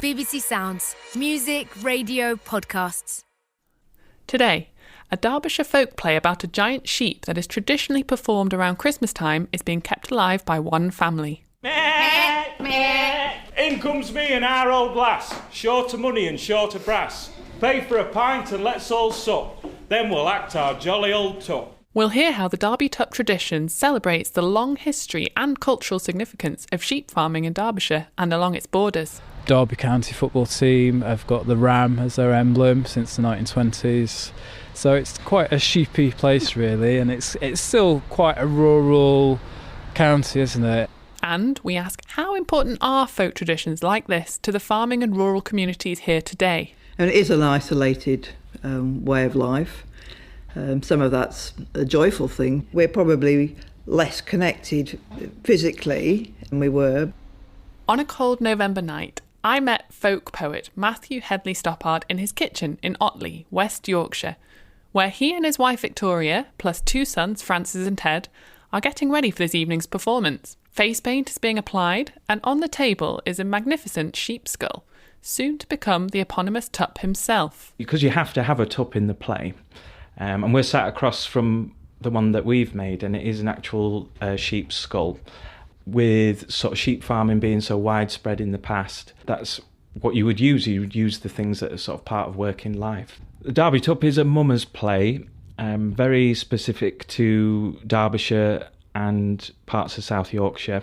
BBC Sounds. Music, radio, podcasts. Today, a Derbyshire folk play about a giant sheep that is traditionally performed around Christmas time is being kept alive by one family. In comes me and our Owd Lass, short of money and short of brass. Pay for a pint and let's all sup, then we'll act our jolly old tup. We'll hear how the Derby Tup tradition celebrates the long history and cultural significance of sheep farming in Derbyshire and along its borders. Derby County football team have got the ram as their emblem since the 1920s. So it's quite a sheepy place really, and it's still quite a rural county, isn't it? And we ask, how important are folk traditions like this to the farming and rural communities here today? And it is an isolated way of life. Some of that's a joyful thing. We're probably less connected physically than we were. On a cold November night, I met folk poet Matthew Headley Stoppard in his kitchen in Otley, West Yorkshire, where he and his wife Victoria, plus two sons, Francis and Ted, are getting ready for this evening's performance. Face paint is being applied, and on the table is a magnificent sheep skull, soon to become the eponymous Tup himself. Because you have to have a Tup in the play, and we're sat across from the one that we've made, and it is an actual sheep skull. With sort of sheep farming being so widespread in the past, that's what you would use. You would use the things that are sort of part of working life. The Derby Tup is a mummers play, very specific to Derbyshire and parts of South Yorkshire.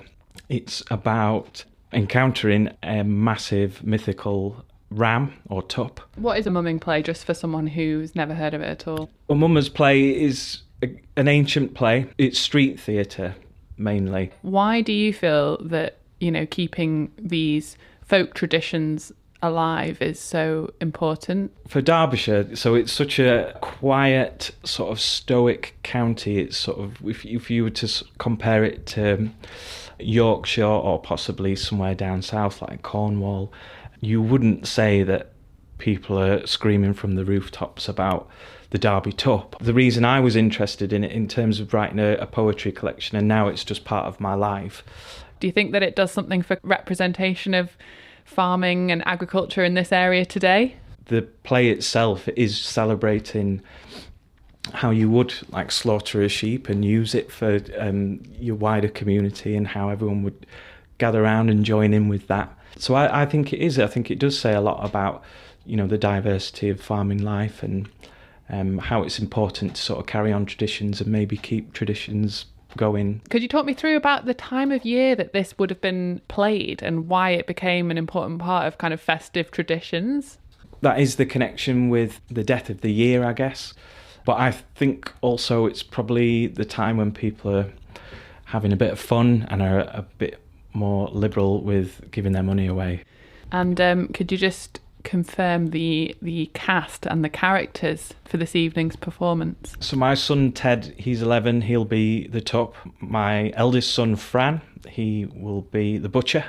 It's about encountering a massive mythical ram or tup. What is a mumming play, just for someone who's never heard of it at all? A mummers play is an ancient play. It's street theatre mainly. Why do you feel that, keeping these folk traditions alive is so important? For Derbyshire, so it's such a quiet, sort of stoic county. It's sort of, if you were to compare it to Yorkshire or possibly somewhere down south like Cornwall, you wouldn't say that people are screaming from the rooftops about the Derby Tup. The reason I was interested in it in terms of writing a poetry collection, and now it's just part of my life. Do you think that it does something for representation of farming and agriculture in this area today? The play itself is celebrating how you would slaughter a sheep and use it for your wider community, and how everyone would gather around and join in with that. So I think it is. I think it does say a lot about, the diversity of farming life and how it's important to sort of carry on traditions and maybe keep traditions going. Could you talk me through about the time of year that this would have been played and why it became an important part of kind of festive traditions? That is the connection with the death of the year, I guess. But I think also it's probably the time when people are having a bit of fun and are a bit more liberal with giving their money away. And could you just confirm the cast and the characters for this evening's performance? So my son Ted, he's 11, he'll be the Tup. My eldest son Fran, he will be the butcher.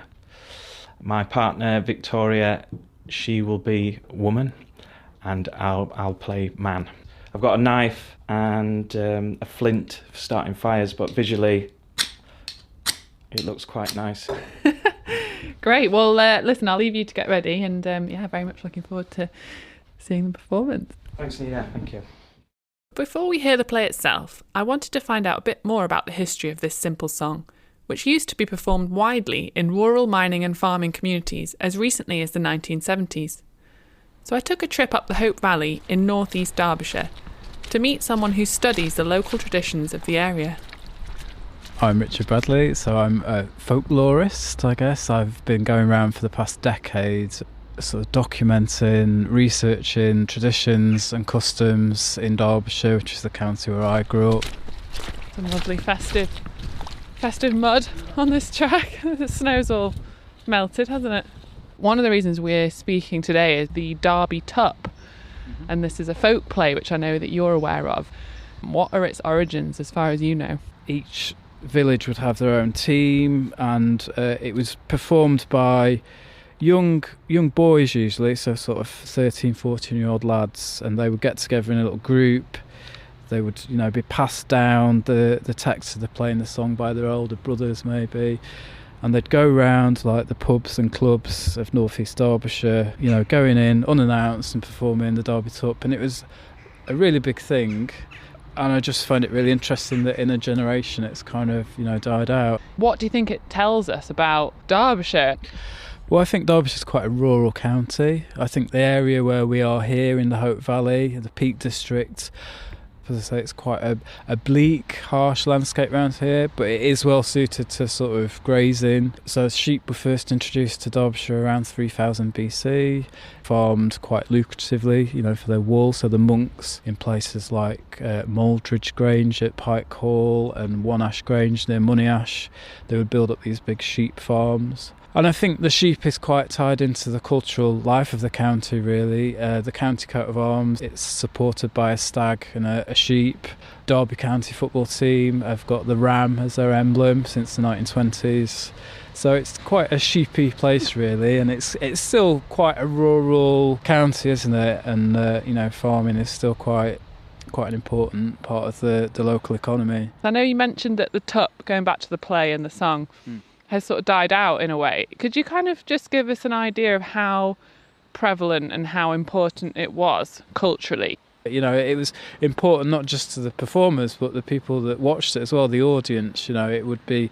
My partner Victoria, she will be woman, and I'll play man. I've got a knife and a flint for starting fires, but visually it looks quite nice. Great. Well, listen, I'll leave you to get ready, and very much looking forward to seeing the performance. Thanks, Nina. Thank you. Before we hear the play itself, I wanted to find out a bit more about the history of this simple song, which used to be performed widely in rural mining and farming communities as recently as the 1970s. So I took a trip up the Hope Valley in northeast Derbyshire to meet someone who studies the local traditions of the area. I'm Richard Bradley, so I'm a folklorist, I guess. I've been going around for the past decade, sort of documenting, researching traditions and customs in Derbyshire, which is the county where I grew up. Some lovely festive mud on this track. The snow's all melted, hasn't it? One of the reasons we're speaking today is the Derby Tup, and this is a folk play which I know that you're aware of. What are its origins as far as you know? Each village would have their own team, and it was performed by young boys usually, so sort of 13, 14-year-old lads, and they would get together in a little group. They would, be passed down the text of the play and the song by their older brothers maybe, and they'd go round like the pubs and clubs of North East Derbyshire, you know, going in unannounced and performing the Derby Tup, and it was a really big thing. And I just find it really interesting that in a generation it's kind of, you know, died out. What do you think it tells us about Derbyshire? Well, I think Derbyshire's quite a rural county. I think the area where we are here in the Hope Valley, the Peak District, as I say, it's quite a bleak, harsh landscape around here, but it is well suited to sort of grazing. So sheep were first introduced to Derbyshire around 3000 BC, farmed quite lucratively, you know, for their wool. So the monks in places like Mouldridge Grange at Pike Hall and One Ash Grange near Moneyash, they would build up these big sheep farms. And I think the sheep is quite tied into the cultural life of the county, really. The county coat of arms, it's supported by a stag and a sheep. Derby County football team have got the ram as their emblem since the 1920s. So it's quite a sheepy place, really, and it's still quite a rural county, isn't it? And, you know, farming is still quite an important part of the local economy. I know you mentioned that the tup, going back to the play and the song, has sort of died out in a way. Could you kind of just give us an idea of how prevalent and how important it was culturally? You know, it was important not just to the performers, but the people that watched it as well, the audience. You know, it would be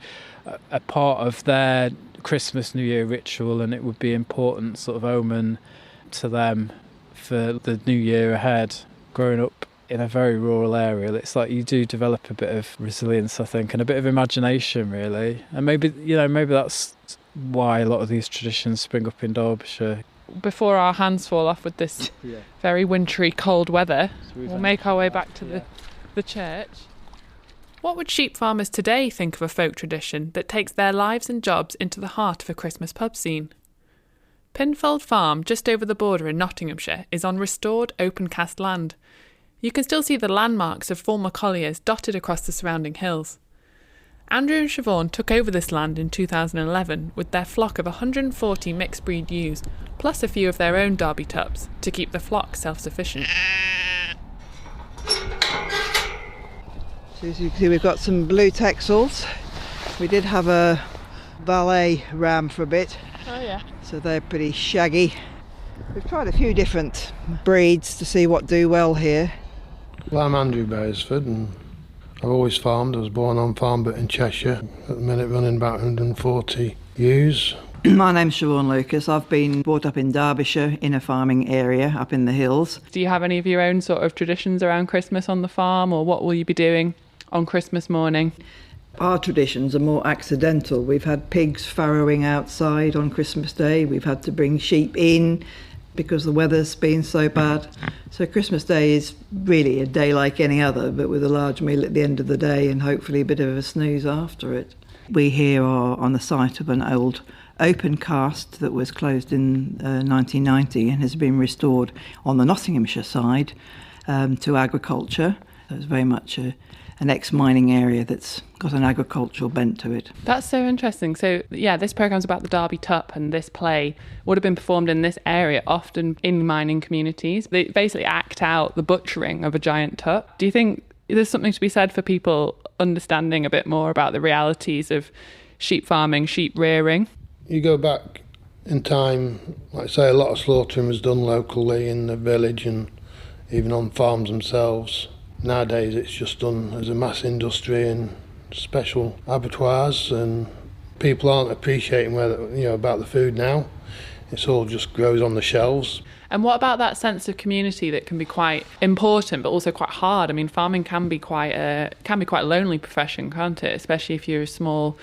a part of their Christmas, New Year ritual, and it would be important sort of omen to them for the new year ahead. Growing up in a very rural area, it's like you do develop a bit of resilience, I think, and a bit of imagination, really. And maybe that's why a lot of these traditions spring up in Derbyshire. Before our hands fall off with this very wintry, cold weather, we'll make our way back to the church. What would sheep farmers today think of a folk tradition that takes their lives and jobs into the heart of a Christmas pub scene? Pinfold Farm, just over the border in Nottinghamshire, is on restored open-cast land. You can still see the landmarks of former colliers dotted across the surrounding hills. Andrew and Siobhan took over this land in 2011 with their flock of 140 mixed breed ewes, plus a few of their own Derby Tups, to keep the flock self-sufficient. So as you can see, we've got some blue Texels. We did have a valet ram for a bit. Oh yeah. So they're pretty shaggy. We've tried a few different breeds to see what do well here. Well, I'm Andrew Beresford and I've always farmed. I was born on farm but in Cheshire. At the minute running about 140 ewes. My name's Siobhan Lucas. I've been brought up in Derbyshire in a farming area up in the hills. Do you have any of your own sort of traditions around Christmas on the farm, or what will you be doing on Christmas morning? Our traditions are more accidental. We've had pigs farrowing outside on Christmas Day. We've had to bring sheep in because the weather's been so bad. So Christmas Day is really a day like any other, but with a large meal at the end of the day and hopefully a bit of a snooze after it. We here are on the site of an old open cast that was closed in 1990 and has been restored on the Nottinghamshire side to agriculture. So it's very much an ex-mining area that's got an agricultural bent to it. That's so interesting. So, yeah, this programme's about the Derby Tup, and this play would have been performed in this area, often in mining communities. They basically act out the butchering of a giant tup. Do you think there's something to be said for people understanding a bit more about the realities of sheep farming, sheep rearing? You go back in time, like I say, a lot of slaughtering was done locally in the village and even on farms themselves. Nowadays it's just done as a mass industry and special abattoirs, and people aren't appreciating about the food now. It's all just grows on the shelves. And what about that sense of community that can be quite important but also quite hard? I mean, farming can be quite a lonely profession, can't it? Especially if you're a small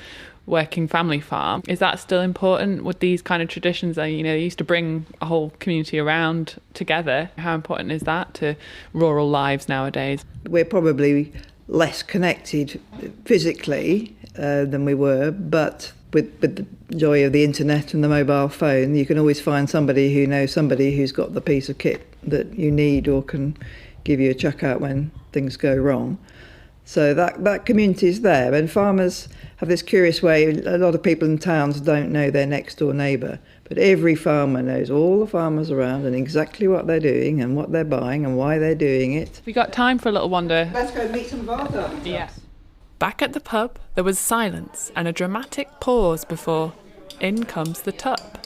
working family farm. Is that still important with these kind of traditions that, they used to bring a whole community around together? How important is that to rural lives nowadays? We're probably less connected physically than we were, but with the joy of the internet and the mobile phone, you can always find somebody who knows somebody who's got the piece of kit that you need or can give you a chuck out when things go wrong. So that community is there, and farmers have this curious way. A lot of people in towns don't know their next door neighbour, but every farmer knows all the farmers around and exactly what they're doing and what they're buying and why they're doing it. We got time for a little wander. Let's go meet some of our Derby Tups. Yeah. Back at the pub, there was silence and a dramatic pause before in comes the Tup.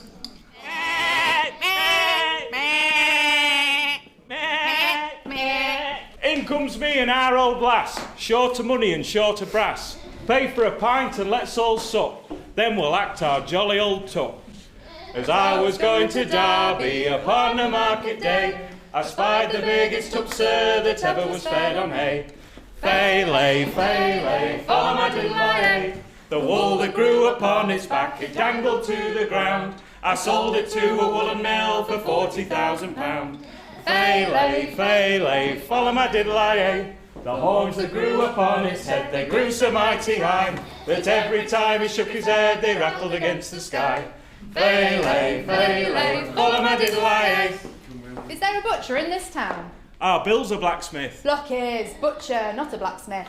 In comes me and our Owd Lass, short of money and short of brass. Pay for a pint and let's all sup, then we'll act our jolly old tup. As I was going to Derby upon a market day, I spied the biggest tup, sir, that ever was fed on hay. Faylay, faylay, follow my diddley. The wool that grew upon its back, it dangled to the ground. I sold it to a woolen mill for £40,000. Faylay, faylay, follow my diddley. The horns that grew upon its head, they grew so mighty high, that every time he shook his head, they rattled against the sky. Faylay, faylay, follow my diddley. Is there a butcher in this town? Bill's a blacksmith. Block is butcher, not a blacksmith.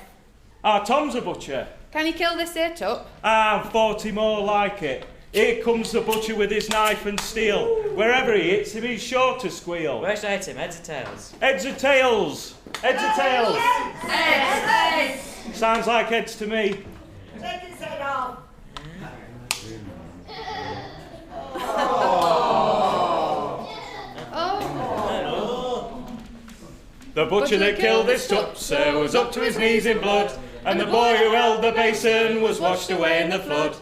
Tom's a butcher. Can you kill this here tup? 40 more like it. Here comes the butcher with his knife and steel. Wherever he hits him, he's sure to squeal. Where should I hit him? Heads or tails? Heads or tails? Heads or tails? Heads! Sounds like heads to me. Take his head off. The butcher that killed this tup, sir, was up to his knees in blood, and the boy who held the basin was washed away in the flood.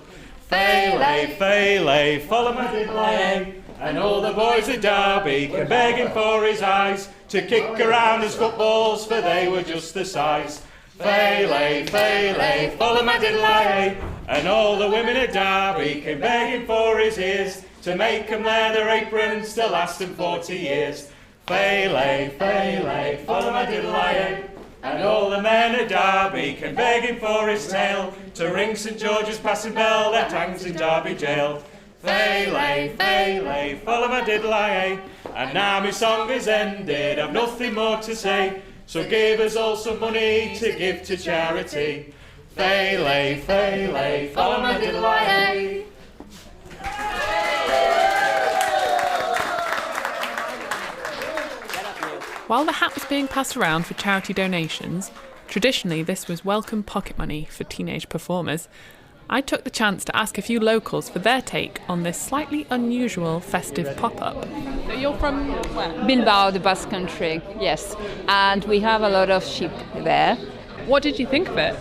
Faylay, faylay, follow my diddley. And all the boys at Derby came begging for his eyes to kick around as footballs, for they were just the size. Faylay, faylay, follow my diddley. And all the women at Derby came begging for his ears to make 'em leather aprons to last 'em 40 years. Faylay, faylay, follow my diddley. And all the men at Derby came begging for his tail to ring St George's passing bell that hangs in Derby jail. Faylay, faylay, follow my diddley. And now my song is ended, I've nothing more to say, so give us all some money to give to charity. Faylay, faylay, follow my diddley. While the hat was being passed around for charity donations, traditionally this was welcome pocket money for teenage performers, I took the chance to ask a few locals for their take on this slightly unusual festive pop-up. So you're from where? Bilbao, the Basque Country, yes. And we have a lot of sheep there. What did you think of it?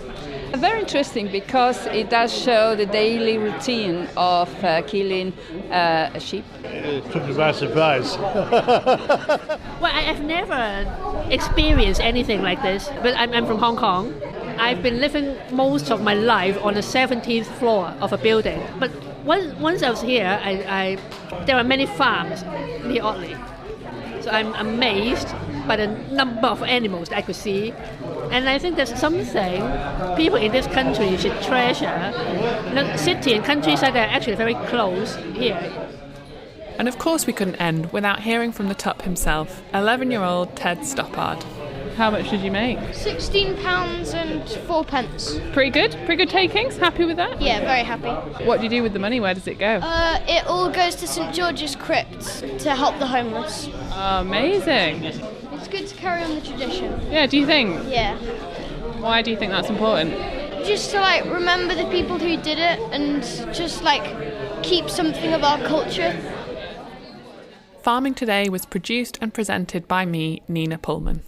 Very interesting because it does show the daily routine of killing a sheep. It took me by surprise. Well, I've never experienced anything like this, but I'm from Hong Kong. I've been living most of my life on the 17th floor of a building. But once I was here, there are many farms near Owd Lass. So I'm amazed by the number of animals I could see. And I think there's something people in this country should treasure. The city and countryside are actually very close here. And of course we couldn't end without hearing from the Tup himself, 11-year-old Ted Stoppard. How much did you make? £16 and 4p. Pretty good takings? Happy with that? Yeah, very happy. What do you do with the money? Where does it go? It all goes to St George's Crypt to help the homeless. Amazing. It's good to carry on the tradition. Yeah, do you think? Yeah. Why do you think that's important? Just to remember the people who did it and just keep something of our culture. Farming Today was produced and presented by me, Nina Pullman.